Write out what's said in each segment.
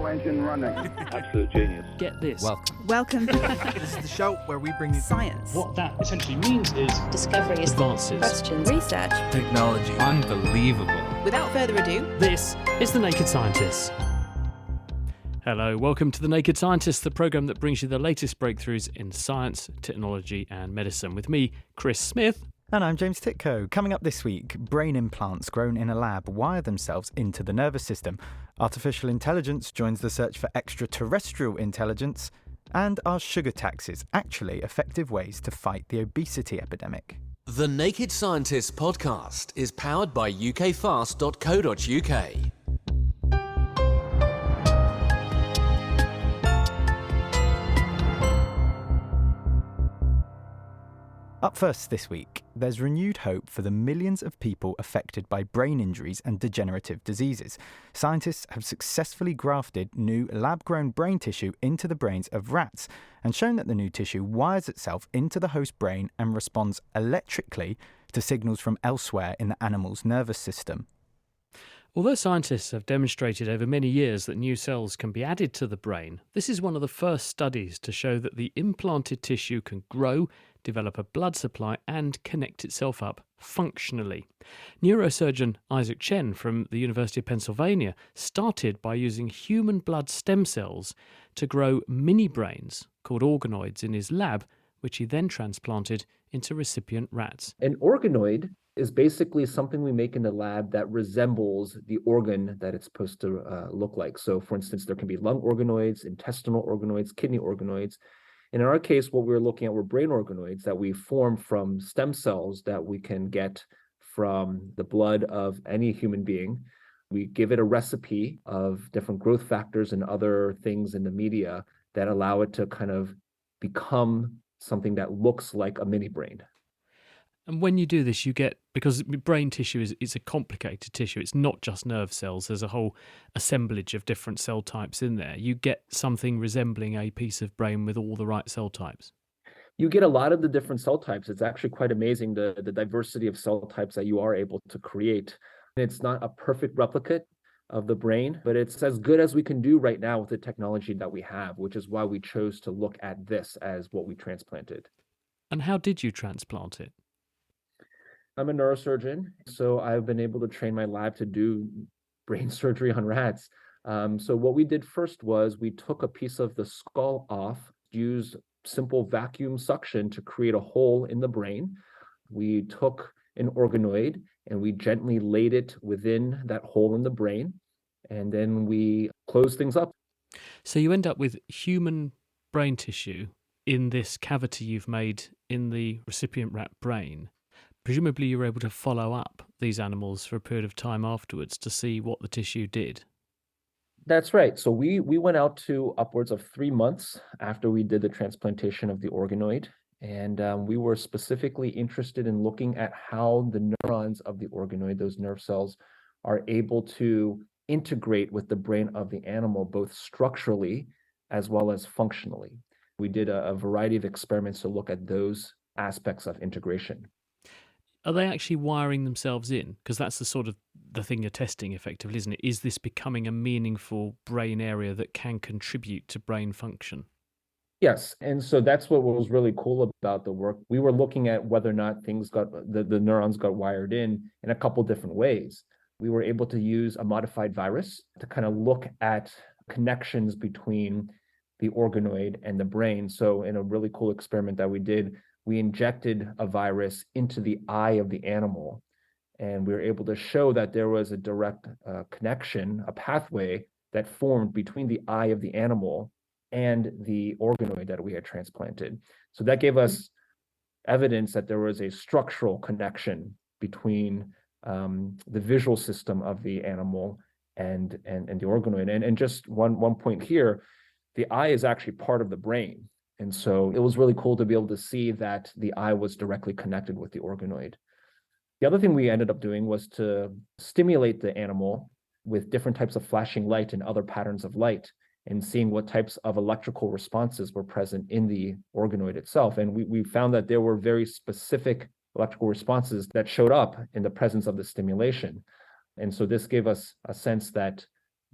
turbo engine running. Absolute genius. Get this. Welcome. This is the show where we bring you Science. What that essentially means is discoveries, Advances. Questions. Research. technology. Unbelievable. Without further ado, This is The Naked Scientists. Hello, welcome to The Naked Scientists, the programme that brings you the latest breakthroughs in science, technology and medicine. With me, Chris Smith. And I'm James Titko. Coming up this week, brain implants grown in a lab wire themselves into the nervous system. Artificial intelligence joins the search for extraterrestrial intelligence. And are sugar taxes actually effective ways to fight the obesity epidemic? The Naked Scientists podcast is powered by ukfast.co.uk. Up first this week, there's renewed hope for the millions of people affected by brain injuries and degenerative diseases. Scientists have successfully grafted new lab-grown brain tissue into the brains of rats and shown that the new tissue wires itself into the host brain and responds electrically to signals from elsewhere in the animal's nervous system. Although scientists have demonstrated over many years that new cells can be added to the brain, this is one of the first studies to show that the implanted tissue can grow, develop a blood supply and connect itself up functionally. Neurosurgeon Isaac Chen from the University of Pennsylvania started by using human blood stem cells to grow mini brains called organoids in his lab, which he then transplanted into recipient rats. An organoid is basically something we make in the lab that resembles the organ that it's supposed to look like. So for instance, there can be lung organoids, intestinal organoids, kidney organoids. And in our case, what we're looking at were brain organoids that we form from stem cells that we can get from the blood of any human being. We give it a recipe of different growth factors and other things in the media that allow it to kind of become something that looks like a mini brain. And when you do this, you get, because brain tissue is a complicated tissue, it's not just nerve cells, there's a whole assemblage of different cell types in there. You get something resembling a piece of brain with all the right cell types. You get a lot of the different cell types. It's actually quite amazing, the diversity of cell types that you are able to create. It's not a perfect replicate of the brain, but it's as good as we can do right now with the technology that we have, which is why we chose to look at this as what we transplanted. And how did you transplant it? I'm a neurosurgeon, so I've been able to train my lab to do brain surgery on rats. So what we did first was we took a piece of the skull off, used simple vacuum suction to create a hole in the brain. We took an organoid and we gently laid it within that hole in the brain, and then we closed things up. So you end up with human brain tissue in this cavity you've made in the recipient rat brain. Presumably you were able to follow up these animals for a period of time afterwards to see what the tissue did. That's right. So we went out to upwards of 3 months after we did the transplantation of the organoid. And we were specifically interested in looking at how the neurons of the organoid, those nerve cells, are able to integrate with the brain of the animal, both structurally as well as functionally. We did a variety of experiments to look at those aspects of integration. Are they actually wiring themselves in? Because that's the sort of the thing you're testing effectively, isn't it? Is this becoming a meaningful brain area that can contribute to brain function? Yes, and so that's what was really cool about the work. We were looking at whether or not things got, the neurons got wired in a couple different ways. We were able to use a modified virus to kind of look at connections between the organoid and the brain. So in a really cool experiment that we did, we injected a virus into the eye of the animal, and we were able to show that there was a direct connection, a pathway that formed between the eye of the animal and the organoid that we had transplanted. So that gave us evidence that there was a structural connection between the visual system of the animal and the organoid. And just one point here, the eye is actually part of the brain. And so it was really cool to be able to see that the eye was directly connected with the organoid. The other thing we ended up doing was to stimulate the animal with different types of flashing light and other patterns of light, and seeing what types of electrical responses were present in the organoid itself. And we found that there were very specific electrical responses that showed up in the presence of the stimulation. And so this gave us a sense that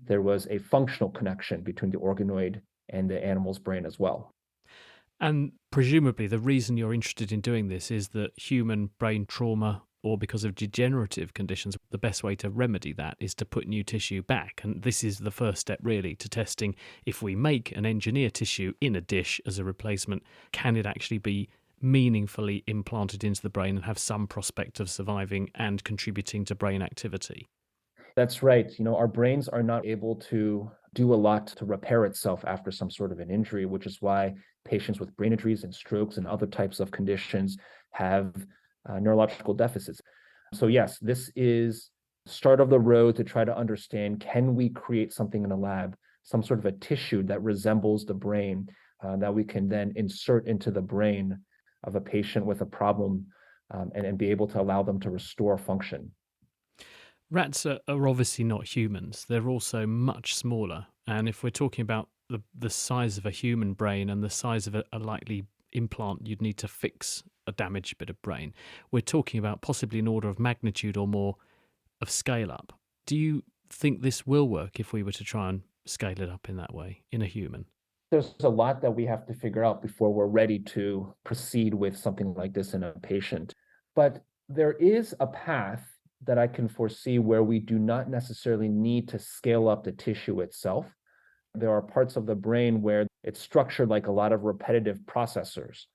there was a functional connection between the organoid and the animal's brain as well. And presumably the reason you're interested in doing this is that human brain trauma, or because of degenerative conditions, the best way to remedy that is to put new tissue back. And this is the first step really to testing if we make an engineer tissue in a dish as a replacement, can it actually be meaningfully implanted into the brain and have some prospect of surviving and contributing to brain activity? That's right. Our brains are not able to do a lot to repair itself after some sort of an injury, which is why patients with brain injuries and strokes and other types of conditions have neurological deficits. So yes, this is start of the road to try to understand, can we create something in a lab, some sort of a tissue that resembles the brain that we can then insert into the brain of a patient with a problem and be able to allow them to restore function. Rats are obviously not humans. They're also much smaller. And if we're talking about the size of a human brain and the size of a likely implant you'd need to fix a damaged bit of brain, we're talking about possibly an order of magnitude or more of scale up. Do you think this will work if we were to try and scale it up in that way in a human? There's a lot that we have to figure out before we're ready to proceed with something like this in a patient. But there is a path that I can foresee where we do not necessarily need to scale up the tissue itself. There are parts of the brain where it's structured like a lot of repetitive processors.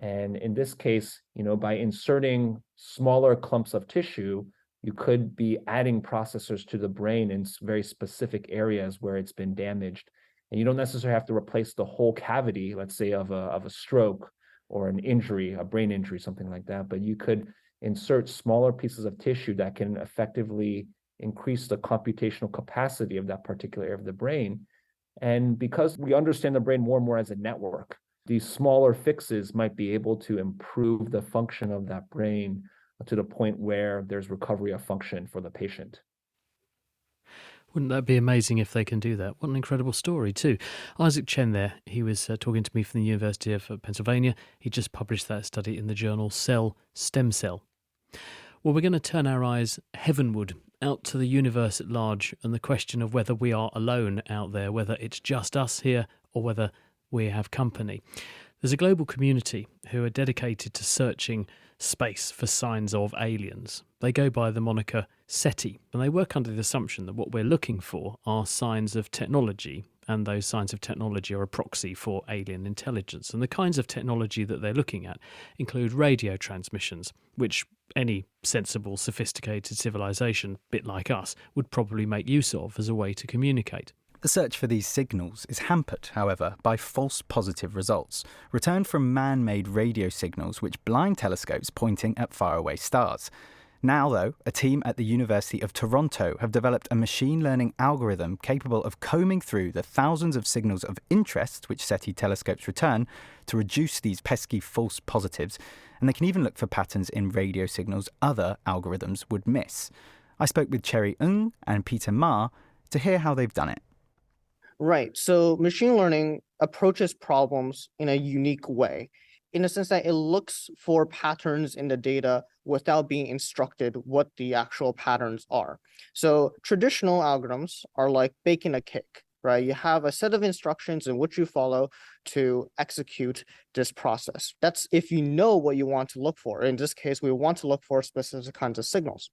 And in this case, by inserting smaller clumps of tissue, you could be adding processors to the brain in very specific areas where it's been damaged. And you don't necessarily have to replace the whole cavity, let's say, of a stroke or an injury, a brain injury, something like that. But you could insert smaller pieces of tissue that can effectively increase the computational capacity of that particular area of the brain. And because we understand the brain more and more as a network, these smaller fixes might be able to improve the function of that brain to the point where there's recovery of function for the patient. Wouldn't that be amazing if they can do that? What an incredible story too. Isaac Chen there, he was talking to me from the University of Pennsylvania. He just published that study in the journal Cell Stem Cell. Well, we're going to turn our eyes heavenward, out to the universe at large, and the question of whether we are alone out there, whether it's just us here or whether we have company. There's a global community who are dedicated to searching space for signs of aliens. They go by the moniker SETI, and they work under the assumption that what we're looking for are signs of technology, and those signs of technology are a proxy for alien intelligence. And the kinds of technology that they're looking at include radio transmissions, which any sensible, sophisticated civilization, bit like us, would probably make use of as a way to communicate. The search for these signals is hampered, however, by false positive results, returned from man-made radio signals which blind telescopes pointing at faraway stars. Now, though, a team at the University of Toronto have developed a machine learning algorithm capable of combing through the thousands of signals of interest which SETI telescopes return to reduce these pesky false positives, and they can even look for patterns in radio signals other algorithms would miss. I spoke with Cherry Ng and Peter Ma to hear how they've done it. Right. So machine learning approaches problems in a unique way, in the sense that it looks for patterns in the data without being instructed what the actual patterns are. So traditional algorithms are like baking a cake, right? You have a set of instructions in which you follow to execute this process. That's if you know what you want to look for. In this case, we want to look for specific kinds of signals.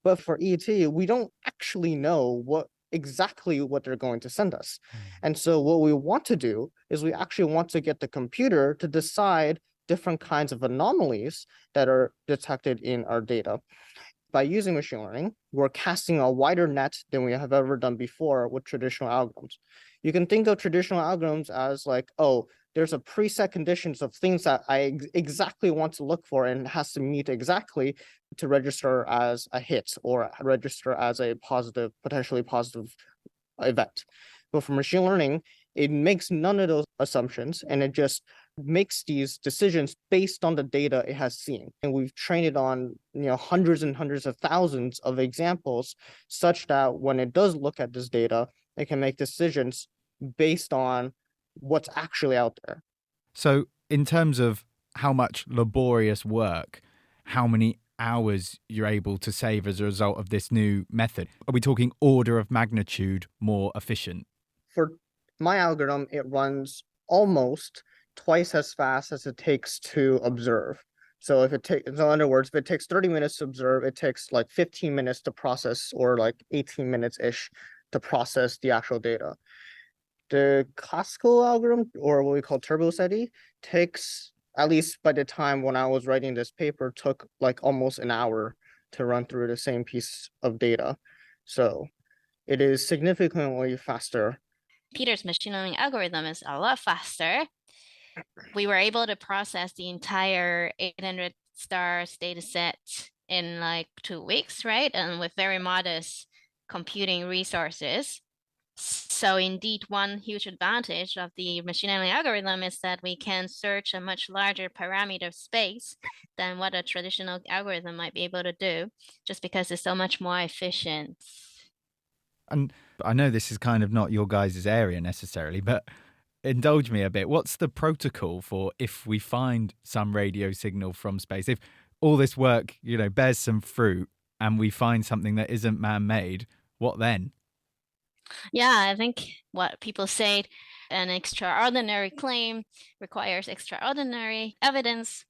But for ET, we don't actually know exactly what they're going to send us. And so what we want to do is we actually want to get the computer to decide different kinds of anomalies that are detected in our data. By using machine learning, we're casting a wider net than we have ever done before with traditional algorithms. You can think of traditional algorithms as like, oh, there's a preset conditions of things that I exactly want to look for and it has to meet exactly to register as a hit or register as a positive, potentially positive event. But for machine learning, it makes none of those assumptions and it just makes these decisions based on the data it has seen. And we've trained it on hundreds and hundreds of thousands of examples such that when it does look at this data, it can make decisions based on what's actually out there. So in terms of how much laborious work, how many hours you're able to save as a result of this new method? Are we talking order of magnitude more efficient? For my algorithm, it runs almost twice as fast as it takes to observe. So in other words, if it takes 30 minutes to observe, it takes like 15 minutes to process, or like 18 minutes-ish to process the actual data. The classical algorithm, or what we call turbo SETI, takes, at least by the time when I was writing this paper, took like almost an hour to run through the same piece of data. So it is significantly faster. Peter's machine learning algorithm is a lot faster. We were able to process the entire 800 stars data set in like 2 weeks, right? And with very modest computing resources. So indeed, one huge advantage of the machine learning algorithm is that we can search a much larger parameter space than what a traditional algorithm might be able to do, just because it's so much more efficient. And I know this is kind of not your guys' area necessarily, but indulge me a bit. What's the protocol for if we find some radio signal from space? If all this work, bears some fruit and we find something that isn't man-made, what then? Yeah, I think what people say, an extraordinary claim requires extraordinary evidence.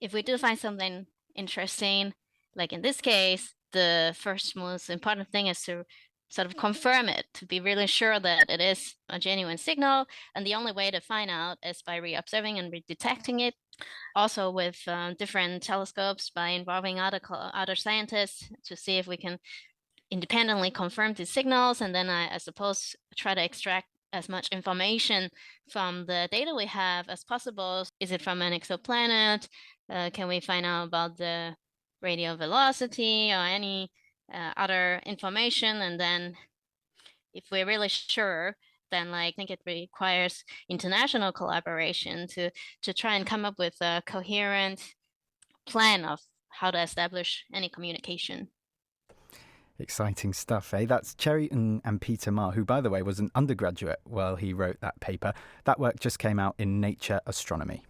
If we do find something interesting, like in this case, the first most important thing is to sort of confirm it, to be really sure that it is a genuine signal. And the only way to find out is by re-observing and re-detecting it. Also with different telescopes, by involving other scientists to see if we can independently confirm these signals, and then I suppose try to extract as much information from the data we have as possible. Is it from an exoplanet? Can we find out about the radial velocity or any other information? And then if we're really sure, then I think it requires international collaboration to try and come up with a coherent plan of how to establish any communication. Exciting stuff, eh? That's Cherry and Peter Ma, who, by the way, was an undergraduate while he wrote that paper. That work just came out in Nature Astronomy.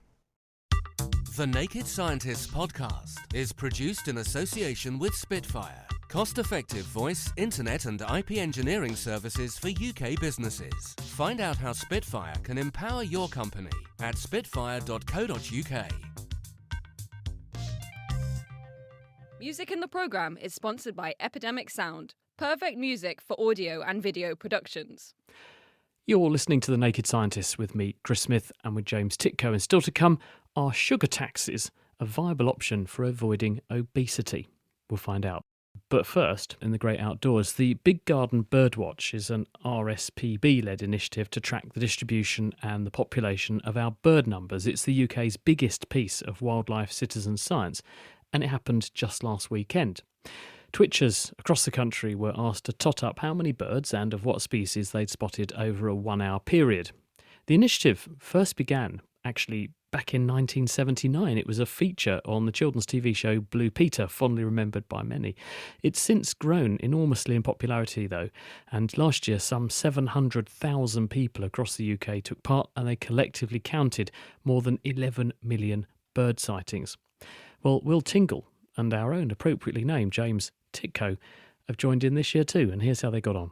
The Naked Scientists podcast is produced in association with Spitfire, cost-effective voice, internet and IP engineering services for UK businesses. Find out how Spitfire can empower your company at spitfire.co.uk. Music in the programme is sponsored by Epidemic Sound, perfect music for audio and video productions. You're listening to The Naked Scientists with me, Chris Smith, and with James Titko. And still to come, are sugar taxes a viable option for avoiding obesity? We'll find out. But first, in the great outdoors, the Big Birdwatch is an RSPB-led initiative to track the distribution and the population of our bird numbers. It's the UK's biggest piece of wildlife citizen science, and it happened just last weekend. Twitchers across the country were asked to tot up how many birds and of what species they'd spotted over a 1-hour period. The initiative first began, actually, back in 1979. It was a feature on the children's TV show Blue Peter, fondly remembered by many. It's since grown enormously in popularity, though, and last year some 700,000 people across the UK took part, and they collectively counted more than 11 million bird sightings. Well, Will Tingle and our own appropriately named James Titko have joined in this year too, and here's how they got on.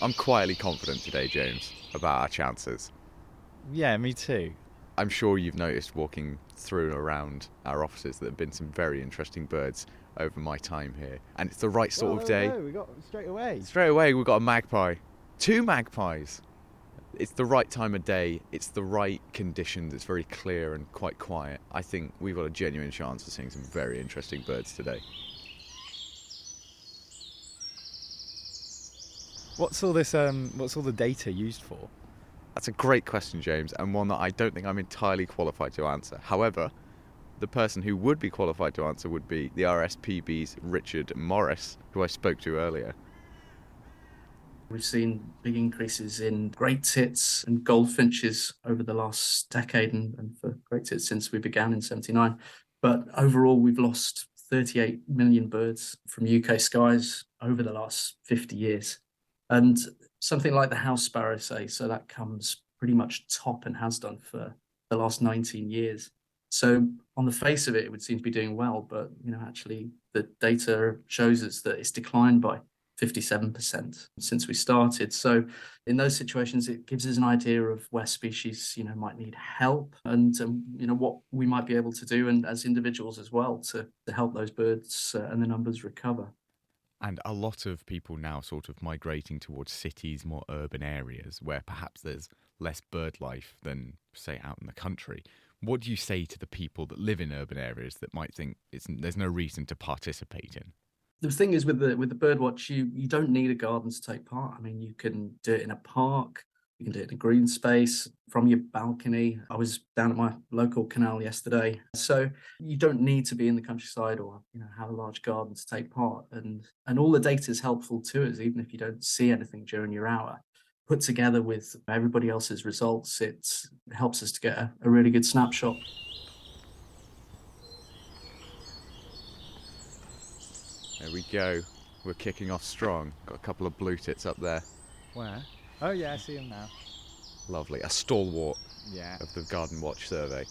I'm quietly confident today, James, about our chances. Yeah, me too. I'm sure you've noticed walking through and around our offices that there have been some very interesting birds over my time here. And it's the right sort of day. We got straight away. Straight away, we've got a magpie. 2 magpies. It's the right time of day. It's the right conditions. It's very clear and quite quiet. I think we've got a genuine chance of seeing some very interesting birds today. What's all the data used for? That's a great question, James, and one that I don't think I'm entirely qualified to answer. However, the person who would be qualified to answer would be the RSPB's Richard Morris, who I spoke to earlier. We've seen big increases in great tits and goldfinches over the last decade, and for great tits since we began in 79. But overall, we've lost 38 million birds from UK skies over the last 50 years. And something like the house sparrow, say, so that comes pretty much top and has done for the last 19 years. So on the face of it, it would seem to be doing well, but actually the data shows us that it's declined by 57% since we started. So in those situations, it gives us an idea of where species, might need help and, what we might be able to do, and as individuals as well, to help those birds and the numbers recover. And a lot of people now sort of migrating towards cities, more urban areas where perhaps there's less bird life than, say, out in the country. What do you say to the people that live in urban areas that might think there's no reason to participate in? The thing is with the birdwatch, you don't need a garden to take part. I mean, you can do it in a park, you can do it in a green space, from your balcony. I was down at my local canal yesterday. So you don't need to be in the countryside or have a large garden to take part. And all the data is helpful to us, even if you don't see anything during your hour. Put together with everybody else's results, it helps us to get a really good snapshot. There we go. We're kicking off strong. Got a couple of blue tits up there. Where? Oh yeah, I see them now. Lovely. A stalwart of the Garden Watch survey.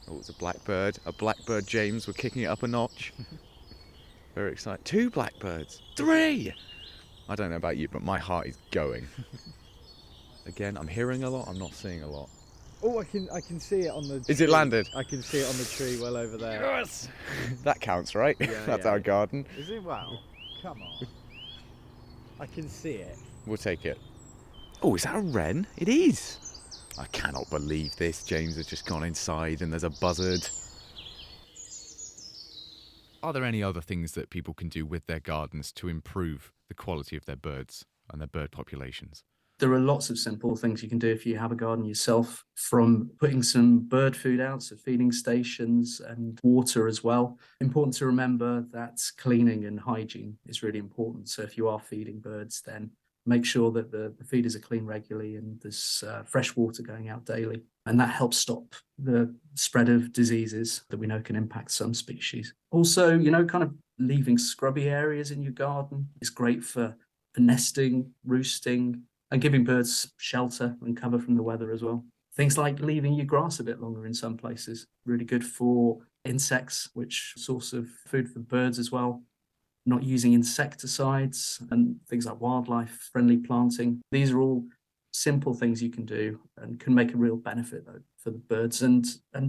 Oh, it's a blackbird. A blackbird, James. We're kicking it up a notch. Very excited. 2 blackbirds. 3! I don't know about you, but my heart is going. Again, I'm hearing a lot. I'm not seeing a lot. Oh, I can see it on the tree. Is it landed? I can see it on the tree well over there. Yes! That counts, right? Yeah, That's yeah. our garden. Is it? Wow. Come on. I can see it. We'll take it. Oh, is that a wren? It is! I cannot believe this. James has just gone inside and there's a buzzard. Are there any other things that people can do with their gardens to improve the quality of their birds and their bird populations? There are lots of simple things you can do if you have a garden yourself, from putting some bird food out, so feeding stations, and water as well. Important to remember that cleaning and hygiene is really important. So if you are feeding birds, then make sure that the feeders are clean regularly and there's fresh water going out daily. And that helps stop the spread of diseases that we know can impact some species. Also, kind of leaving scrubby areas in your garden is great for nesting, roosting, and giving birds shelter and cover from the weather as well. Things like leaving your grass a bit longer in some places, really good for insects, which source of food for birds as well. Not using insecticides and things like wildlife-friendly planting. These are all simple things you can do and can make a real benefit though for the birds and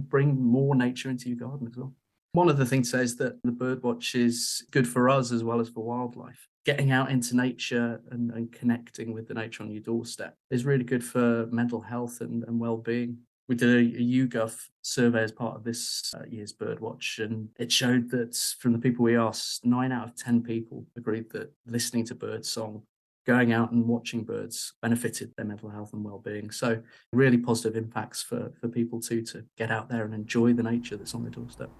bring more nature into your garden as well. One of the things says that the birdwatch is good for us as well as for wildlife. Getting out into nature and connecting with the nature on your doorstep is really good for mental health and well-being. We did a YouGov survey as part of this year's Birdwatch, and it showed that from the people we asked, 9 out of 10 people agreed that listening to bird song, going out and watching birds benefited their mental health and well-being. So really positive impacts for people too, to get out there and enjoy the nature that's on their doorstep.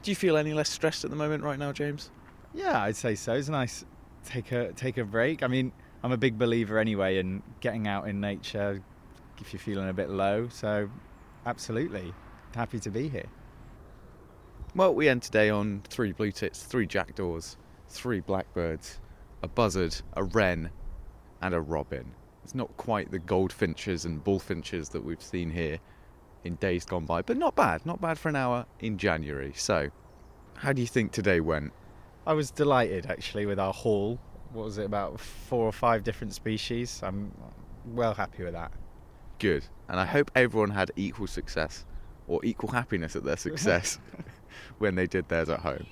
Do you feel any less stressed at the moment right now, James? Yeah, I'd say so. It's nice to take a break. I mean, I'm a big believer anyway in getting out in nature if you're feeling a bit low. So, absolutely, happy to be here. Well, we end today on 3 blue tits, 3 jackdaws, 3 blackbirds, a buzzard, a wren, and a robin. It's not quite the goldfinches and bullfinches that we've seen here in days gone by, but not bad for an hour in January. So, how do you think today went? I was delighted actually with our haul. What was it, about 4 or 5 different species? I'm well happy with that. Good. And I hope everyone had equal success or equal happiness at their success when they did theirs at home.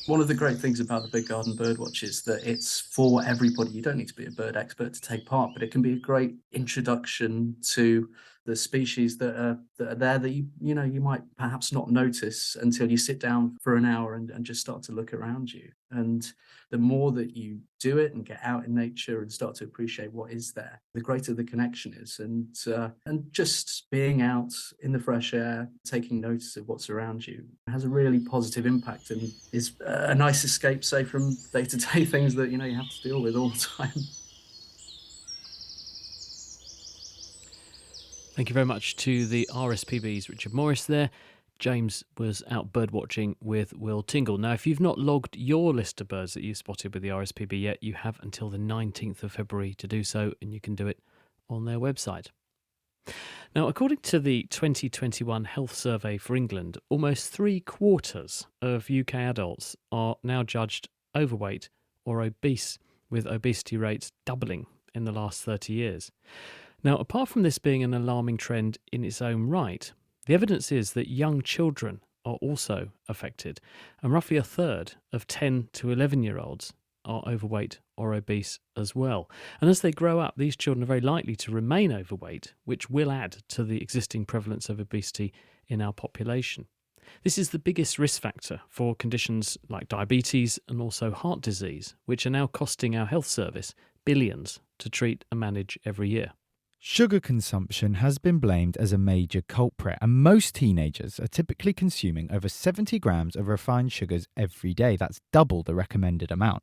One of the great things about the Big Garden Birdwatch is that it's for everybody. You don't need to be a bird expert to take part, but it can be a great introduction to the species that are there that you might perhaps not notice until you sit down for an hour and just start to look around you. And the more that you do it and get out in nature and start to appreciate what is there, the greater the connection is. And just being out in the fresh air, taking notice of what's around you, has a really positive impact and is a nice escape, say, from day-to-day things that you have to deal with all the time. Thank you very much to the RSPB's Richard Morris there. James was out birdwatching with Will Tingle. Now, if you've not logged your list of birds that you spotted with the RSPB yet, you have until the 19th of February to do so, and you can do it on their website. Now, according to the 2021 Health Survey for England, almost 3/4 of UK adults are now judged overweight or obese, with obesity rates doubling in the last 30 years. Now, apart from this being an alarming trend in its own right, the evidence is that young children are also affected, and roughly a third of 10 to 11-year-olds are overweight or obese as well. And as they grow up, these children are very likely to remain overweight, which will add to the existing prevalence of obesity in our population. This is the biggest risk factor for conditions like diabetes and also heart disease, which are now costing our health service billions to treat and manage every year. Sugar consumption has been blamed as a major culprit, and most teenagers are typically consuming over 70 grams of refined sugars every day. That's double the recommended amount.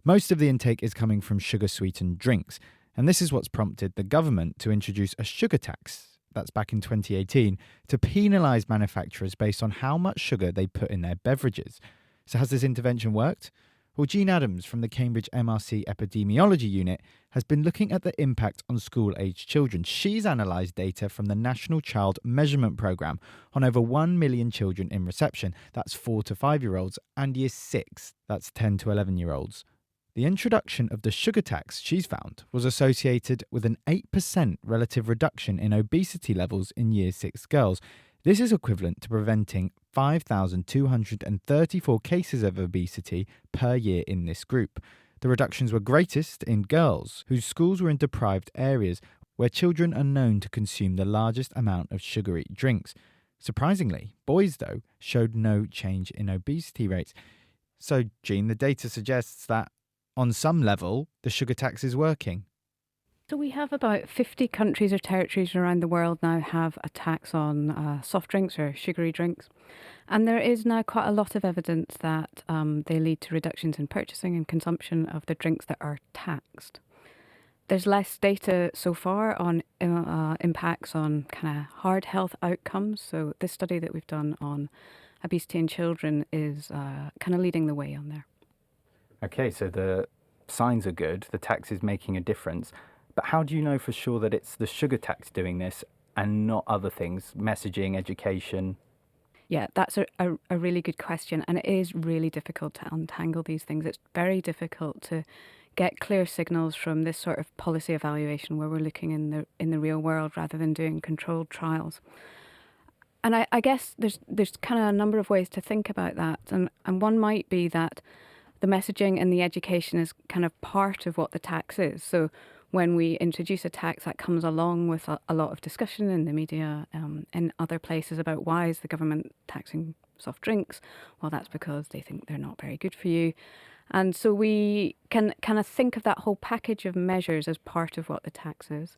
Most of the intake is coming from sugar-sweetened drinks, and this is what's prompted the government to introduce a sugar tax, that's back in 2018, to penalise manufacturers based on how much sugar they put in their beverages. So has this intervention worked? Well, Jean Adams from the Cambridge MRC Epidemiology Unit has been looking at the impact on school-aged children. She's analysed data from the National Child Measurement Programme on over 1 million children in reception, that's 4 to 5-year-olds, and Year 6, that's 10 to 11-year-olds. The introduction of the sugar tax, she's found, was associated with an 8% relative reduction in obesity levels in Year 6 girls. This is equivalent to preventing 5,234 cases of obesity per year in this group. The reductions were greatest in girls, whose schools were in deprived areas where children are known to consume the largest amount of sugary drinks. Surprisingly, boys, though, showed no change in obesity rates. So, Jean, the data suggests that, on some level, the sugar tax is working. So we have about 50 countries or territories around the world now have a tax on soft drinks or sugary drinks. And there is now quite a lot of evidence that they lead to reductions in purchasing and consumption of the drinks that are taxed. There's less data so far on impacts on kind of hard health outcomes. So this study that we've done on obesity in children is kind of leading the way on there. Okay, so the signs are good, the tax is making a difference. But how do you know for sure that it's the sugar tax doing this and not other things, messaging, education? Yeah, that's a really good question. And it is really difficult to untangle these things. It's very difficult to get clear signals from this sort of policy evaluation where we're looking in the real world rather than doing controlled trials. And I guess there's kind of a number of ways to think about that. And one might be that the messaging and the education is kind of part of what the tax is. So when we introduce a tax, that comes along with a lot of discussion in the media and other places about why is the government taxing soft drinks? Well, that's because they think they're not very good for you. And so we can kind of think of that whole package of measures as part of what the tax is.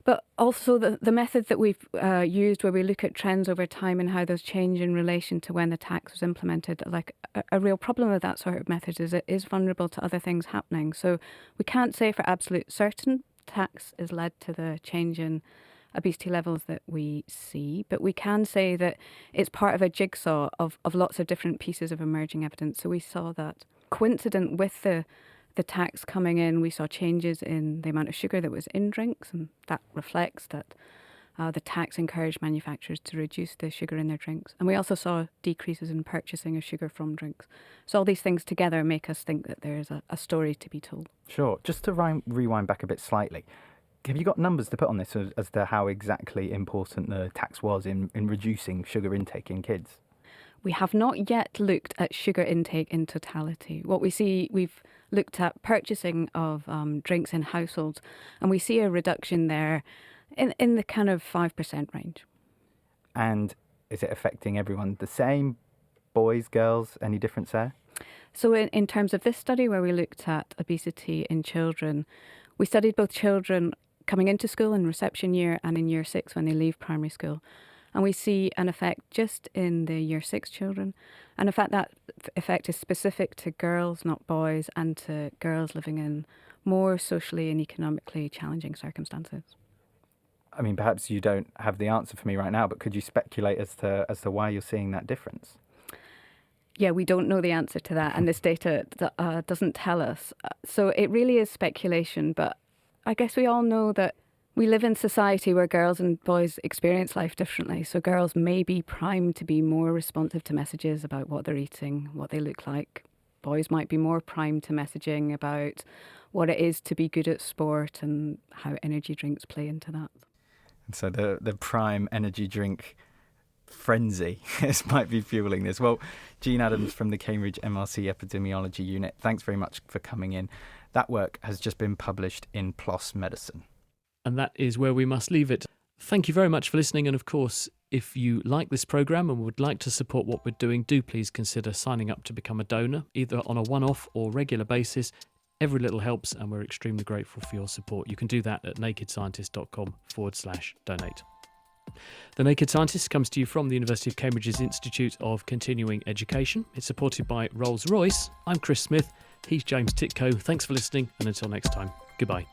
But also the method that we've used where we look at trends over time and how those change in relation to when the tax was implemented, like a real problem with that sort of method is it is vulnerable to other things happening. So we can't say for absolute certain tax has led to the change in obesity levels that we see, but we can say that it's part of a jigsaw of lots of different pieces of emerging evidence. So we saw that coincident with the tax coming in, we saw changes in the amount of sugar that was in drinks, and that reflects that the tax encouraged manufacturers to reduce the sugar in their drinks. And we also saw decreases in purchasing of sugar from drinks. So all these things together make us think that there is a story to be told. Sure. Just to rewind back a bit slightly, have you got numbers to put on this as to how exactly important the tax was in reducing sugar intake in kids? We have not yet looked at sugar intake in totality. What we see, we've looked at purchasing of drinks in households, and we see a reduction there in the kind of 5% range. And is it affecting everyone the same? Boys, girls, any difference there? So in terms of this study where we looked at obesity in children, we studied both children coming into school in reception year and in Year 6 when they leave primary school. And we see an effect just in the Year 6 children. And in fact, that effect is specific to girls, not boys, and to girls living in more socially and economically challenging circumstances. I mean, perhaps you don't have the answer for me right now, but could you speculate as to why you're seeing that difference? Yeah, we don't know the answer to that, and this data doesn't tell us. So it really is speculation, but I guess we all know that we live in society where girls and boys experience life differently. So girls may be primed to be more responsive to messages about what they're eating, what they look like. Boys might be more primed to messaging about what it is to be good at sport and how energy drinks play into that. And so the prime energy drink frenzy might be fueling this. Well, Jean Adams from the Cambridge MRC Epidemiology Unit, thanks very much for coming in. That work has just been published in PLOS Medicine. And that is where we must leave it. Thank you very much for listening. And of course, if you like this programme and would like to support what we're doing, do please consider signing up to become a donor, either on a one-off or regular basis. Every little helps, and we're extremely grateful for your support. You can do that at nakedscientist.com/donate. The Naked Scientist comes to you from the University of Cambridge's Institute of Continuing Education. It's supported by Rolls-Royce. I'm Chris Smith. He's James Titko. Thanks for listening, and until next time, goodbye.